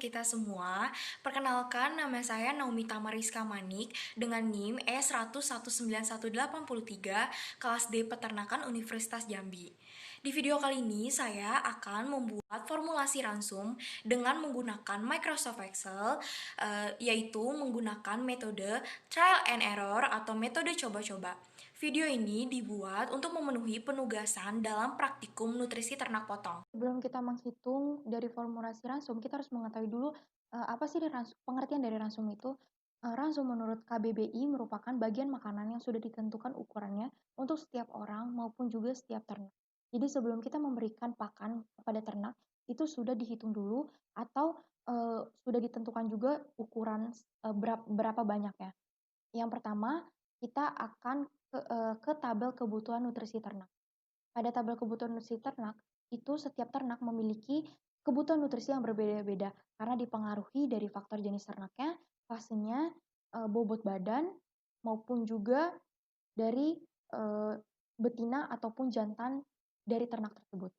kita semua. Perkenalkan, nama saya Naomi Tamariska Manik dengan NIM E1019183, kelas D Peternakan Universitas Jambi. Di video kali ini, saya akan membuat formulasi ransum dengan menggunakan Microsoft Excel, yaitu menggunakan metode trial and error atau metode coba-coba. Video ini dibuat untuk memenuhi penugasan dalam praktikum nutrisi ternak potong. Sebelum kita menghitung dari formulasi ransum, kita harus mengetahui dulu apa sih pengertian dari ransum itu. Ransum menurut KBBI merupakan bagian makanan yang sudah ditentukan ukurannya untuk setiap orang maupun juga setiap ternak. Jadi sebelum kita memberikan pakan kepada ternak, itu sudah dihitung dulu atau sudah ditentukan juga ukuran berapa banyaknya. Yang pertama, kita akan ke tabel kebutuhan nutrisi ternak. Pada tabel kebutuhan nutrisi ternak, itu setiap ternak memiliki kebutuhan nutrisi yang berbeda-beda karena dipengaruhi dari faktor jenis ternaknya, fasenya, bobot badan, maupun juga dari betina ataupun jantan dari ternak tersebut.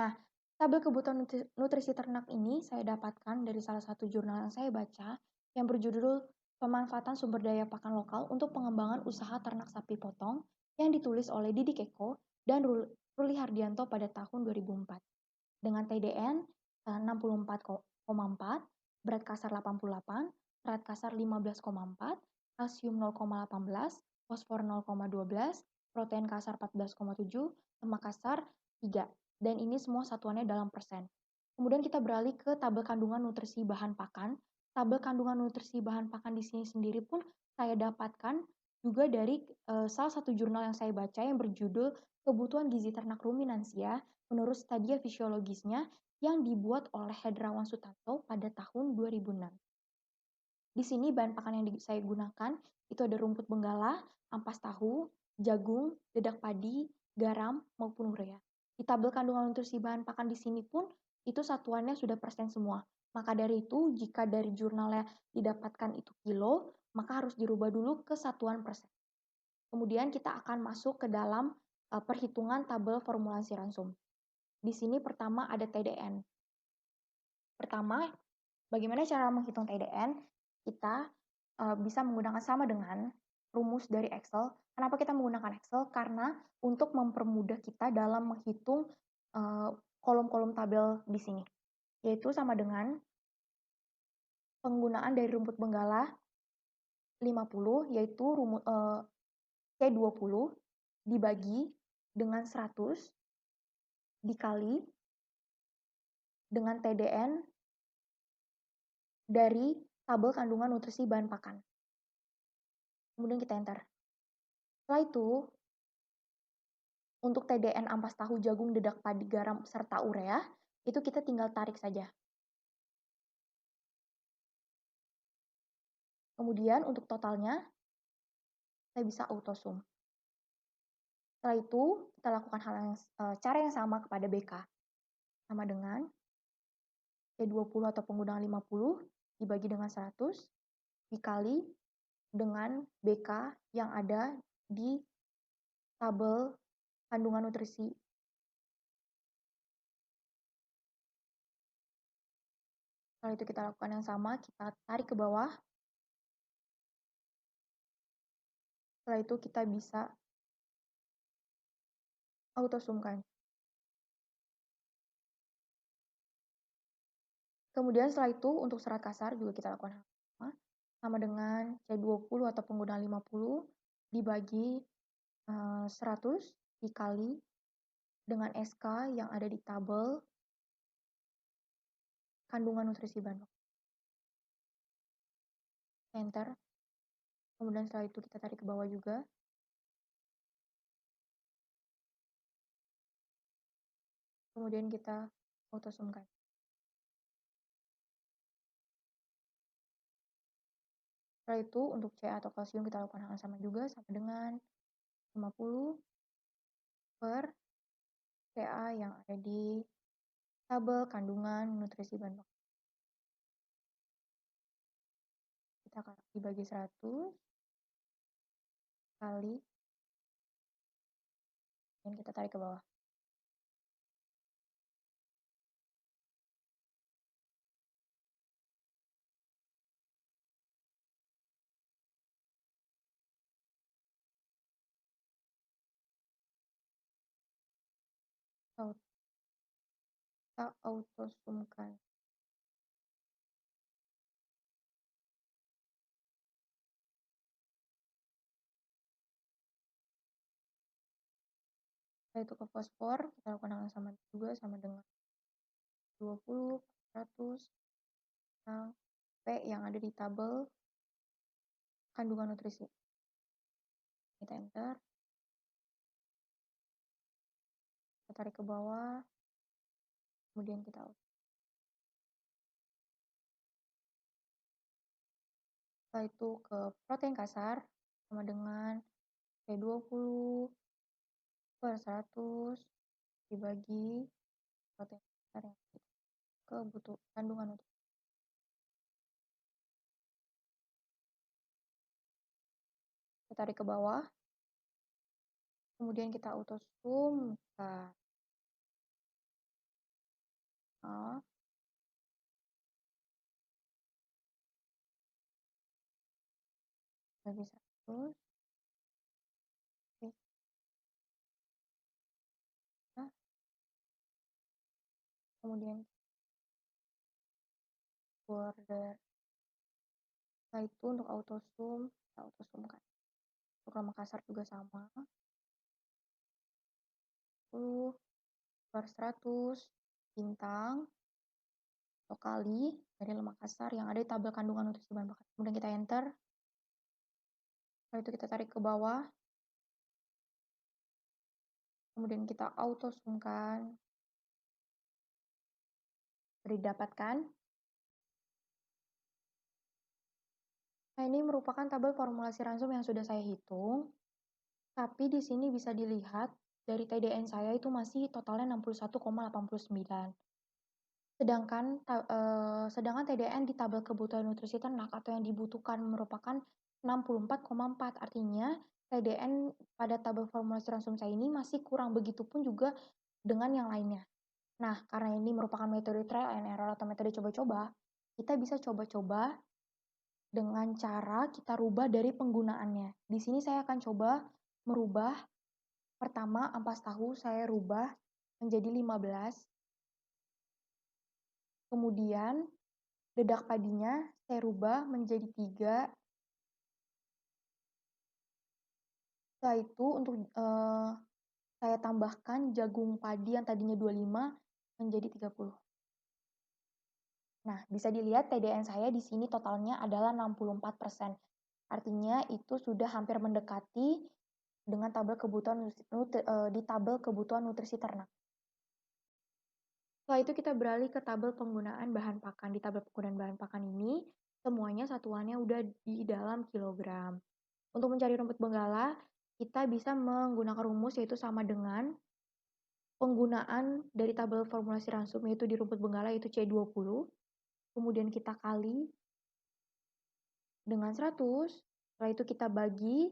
Nah, tabel kebutuhan nutrisi ternak ini saya dapatkan dari salah satu jurnal yang saya baca yang berjudul Pemanfaatan Sumber Daya Pakan Lokal untuk Pengembangan Usaha Ternak Sapi Potong yang ditulis oleh Didik Eko dan Ruli Hardianto pada tahun 2004 dengan TDN 64,4, berat kasar 88, serat kasar 15,4, kalsium 0,18, fosfor 0,12, protein kasar 14,7, lemak kasar 3. Dan ini semua satuannya dalam persen. Kemudian kita beralih ke tabel kandungan nutrisi bahan pakan. Tabel kandungan nutrisi bahan pakan di sini sendiri pun saya dapatkan juga dari salah satu jurnal yang saya baca yang berjudul Kebutuhan Gizi Ternak Ruminansia menurut stadia fisiologisnya yang dibuat oleh Hendrawan Sutanto pada tahun 2006. Di sini bahan pakan yang saya gunakan itu ada rumput benggala, ampas tahu, jagung, dedak padi, garam, maupun urea. Di tabel kandungan nutrisi bahan pakan di sini pun itu satuannya sudah persen semua. Maka dari itu, jika dari jurnalnya didapatkan itu kilo, maka harus dirubah dulu ke satuan persen. Kemudian kita akan masuk ke dalam perhitungan tabel formulasi ransum. Di sini pertama ada TDN. Pertama, bagaimana cara menghitung TDN? Kita bisa menggunakan sama dengan rumus dari Excel. Kenapa kita menggunakan Excel? Karena untuk mempermudah kita dalam menghitung kolom-kolom tabel di sini. Yaitu sama dengan penggunaan dari rumput benggala 50, yaitu C20 dibagi dengan 100 dikali dengan TDN dari tabel kandungan nutrisi bahan pakan. Kemudian kita enter. Setelah itu, untuk TDN ampas tahu, jagung, dedak padi, garam, serta urea, itu kita tinggal tarik saja. Kemudian untuk totalnya, saya bisa autosum. Setelah itu, kita lakukan cara yang sama kepada BK. Sama dengan C20 atau penggunaan 50 dibagi dengan 100 dikali dengan BK yang ada di tabel kandungan nutrisi. Setelah itu kita lakukan yang sama, kita tarik ke bawah. Setelah itu kita bisa autosumkan. Kemudian setelah itu untuk serat kasar juga kita lakukan sama dengan C20 atau penggunaan 50 dibagi 100 dikali dengan SK yang ada di tabel kandungan nutrisi bahan. Enter. Kemudian setelah itu kita tarik ke bawah juga. Kemudian kita autosumkan. Setelah itu untuk Ca atau kalsium kita lakukan hal yang sama juga, sama dengan 50 per Ca yang ada di tabel kandungan nutrisi bahan pokok. Kita dibagi 100 kali dan kita tarik ke bawah. kita auto zoom-kan. Setelah itu ke fosfor, kita lakukan hal yang sama juga, sama dengan 20, 100, yang P yang ada di tabel kandungan nutrisi. Kita enter, kita tarik ke bawah, kemudian kita auto. Setelah itu ke protein kasar, sama dengan P20 per 100 dibagi protein kasar yang ke kandungan nutrisi. Kita tarik ke bawah, kemudian kita auto zoom ke bagi 100, oke, nah, kemudian border. Setelah itu untuk auto zoom, kita auto zoom kan. Untuk lemak kasar juga sama, 10 per 100 bintang atau kali dari lemak kasar yang ada di tabel kandungan nutrisi bahan bakar. Kemudian kita enter. Setelah itu kita tarik ke bawah. Kemudian kita auto zoom kan. Didapatkan. Nah, ini merupakan tabel formulasi ransum yang sudah saya hitung. Tapi di sini bisa dilihat dari TDN saya itu masih totalnya 61,89. Sedangkan TDN di tabel kebutuhan nutrisi ternak atau yang dibutuhkan merupakan 64,4. Artinya TDN pada tabel formulasi ransum saya ini masih kurang, begitupun juga dengan yang lainnya. Nah, karena ini merupakan metode trial and error atau metode coba-coba, kita bisa coba-coba dengan cara kita rubah dari penggunaannya. Di sini saya akan coba merubah, pertama ampas tahu saya rubah menjadi 15. Kemudian dedak padinya saya rubah menjadi 3. Setelah itu untuk saya tambahkan jagung padi yang tadinya 25 menjadi 30. Nah, bisa dilihat TDN saya di sini totalnya adalah 64%. Artinya itu sudah hampir mendekati dengan tabel kebutuhan di tabel kebutuhan nutrisi ternak. Setelah itu kita beralih ke tabel penggunaan bahan pakan. Di tabel penggunaan bahan pakan ini semuanya satuannya udah di dalam kilogram. Untuk mencari rumput benggala, kita bisa menggunakan rumus yaitu sama dengan penggunaan dari tabel formulasi ransum yaitu di rumput benggala yaitu C20. Kemudian kita kali dengan 100. Setelah itu kita bagi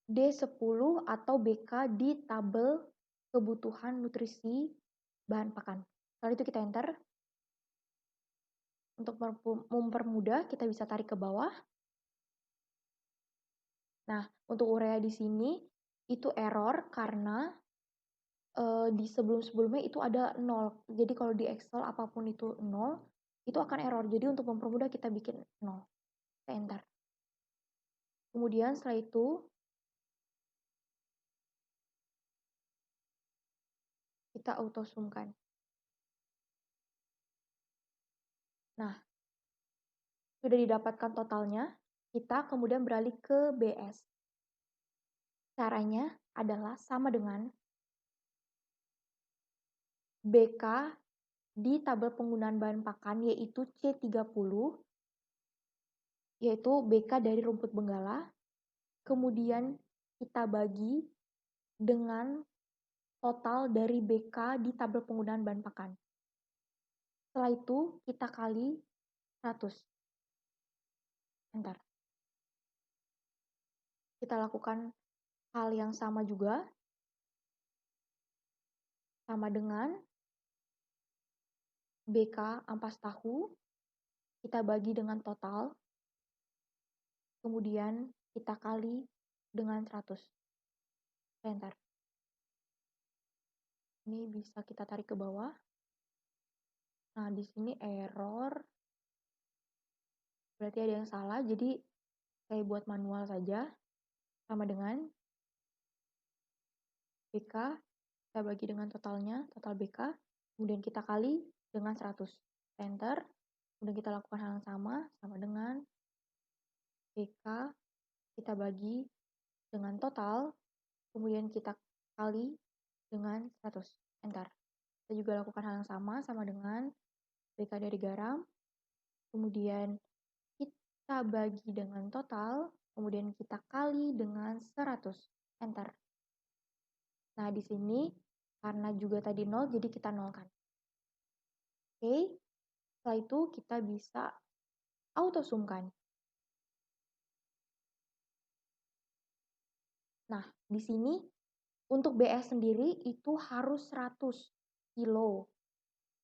D10 atau BK di tabel kebutuhan nutrisi bahan pakan. Setelah itu kita enter. Untuk mempermudah, kita bisa tarik ke bawah. Nah, untuk urea di sini itu error karena di sebelum-sebelumnya itu ada 0. Jadi kalau di Excel apapun itu 0, itu akan error. Jadi untuk mempermudah kita bikin 0. Kita enter. Kemudian setelah itu kita auto zoom kan. Nah, sudah didapatkan totalnya, kita kemudian beralih ke BS. Caranya adalah sama dengan BK di tabel penggunaan bahan pakan yaitu C30, yaitu BK dari rumput benggala, kemudian kita bagi dengan total dari BK di tabel penggunaan bahan pakan. Setelah itu kita kali 100. Enter. Kita lakukan hal yang sama juga, sama dengan BK ampas tahu, kita bagi dengan total, kemudian kita kali dengan 100. Enter. Ini bisa kita tarik ke bawah. Nah, di sini error, berarti ada yang salah, jadi saya buat manual saja, sama dengan BK, kita bagi dengan totalnya, total BK, kemudian kita kali dengan 100. Enter, kemudian kita lakukan hal yang sama dengan BK, kita bagi dengan total, kemudian kita kali dengan 100. Enter. Kita juga lakukan hal yang sama dengan BK dari garam, kemudian kita bagi dengan total, kemudian kita kali dengan 100. Enter. Nah, di sini karena juga tadi 0, jadi kita nolkan. Oke, setelah itu kita bisa auto zoom-kan. Nah, di sini untuk BS sendiri itu harus 100 kilo.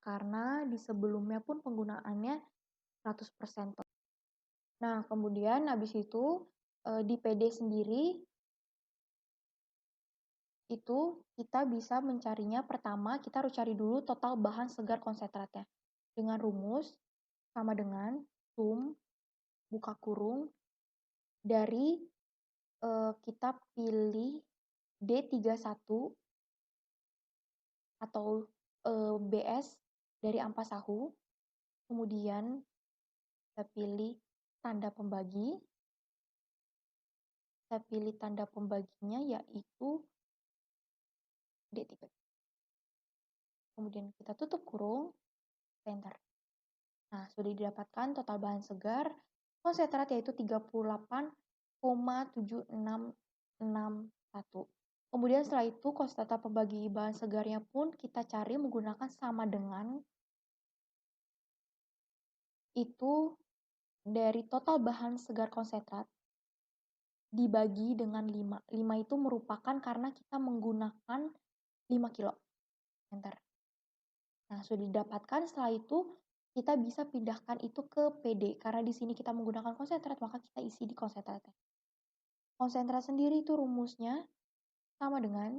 Karena di sebelumnya pun penggunaannya 100%. Nah, kemudian habis itu di PD sendiri itu kita bisa mencarinya. Pertama, kita harus cari dulu total bahan segar konsentratnya. Dengan rumus sama dengan sum buka kurung dari kita pilih D31 atau BS dari ampas tahu. Kemudian kita pilih tanda pembagi. Kita pilih tanda pembaginya yaitu D3. Kemudian kita tutup kurung, enter. Nah, sudah didapatkan total bahan segar konsentrat yaitu 38,7661. Kemudian setelah itu konsentrata pembagi bahan segarnya pun kita cari menggunakan sama dengan itu dari total bahan segar konsentrat dibagi dengan 5. 5 itu merupakan karena kita menggunakan 5 kilo. Enter. Nah, sudah didapatkan. Setelah itu kita bisa pindahkan itu ke PD. Karena di sini kita menggunakan konsentrat, maka kita isi di konsentratnya. Konsentrat sendiri itu rumusnya sama dengan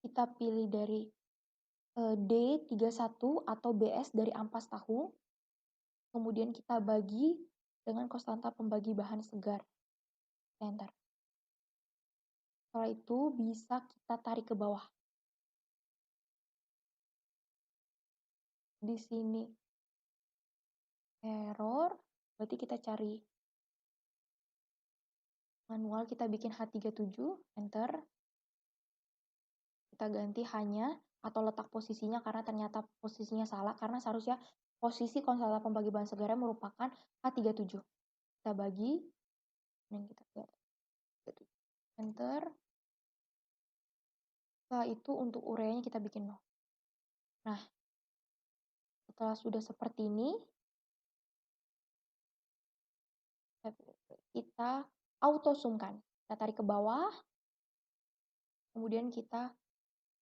kita pilih dari D31 atau BS dari ampas tahu. Kemudian kita bagi dengan konstanta pembagi bahan segar. Enter. Setelah itu bisa kita tarik ke bawah. Di sini error, berarti kita cari manual, kita bikin H37, enter. Kita ganti hanya atau letak posisinya karena ternyata posisinya salah, karena seharusnya posisi konstanta pembagi bahan segarnya merupakan H37. Kita bagi, dan kita lihat, enter. Setelah itu untuk ureanya kita bikin 0. Nah, setelah sudah seperti ini, kita auto zoom-kan. Kita tarik ke bawah, kemudian kita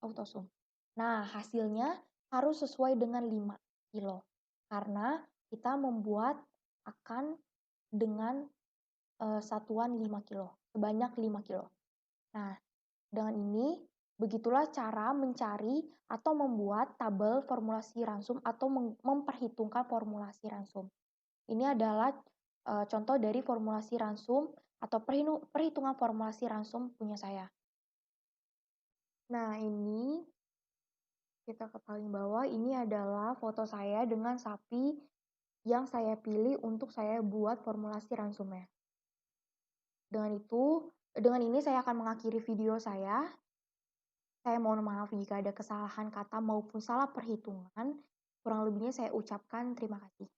auto zoom. Nah, hasilnya harus sesuai dengan 5 kilo. Karena kita membuat akan dengan satuan 5 kilo, sebanyak 5 kilo. Nah, dengan ini, begitulah cara mencari atau membuat tabel formulasi ransum atau memperhitungkan formulasi ransum. Ini adalah contoh dari formulasi ransum atau perhitungan formulasi ransum punya saya. Nah, ini kita ke paling bawah, ini adalah foto saya dengan sapi yang saya pilih untuk saya buat formulasi ransumnya. Dengan ini saya akan mengakhiri video saya. Saya mohon maaf jika ada kesalahan kata maupun salah perhitungan. Kurang lebihnya saya ucapkan terima kasih.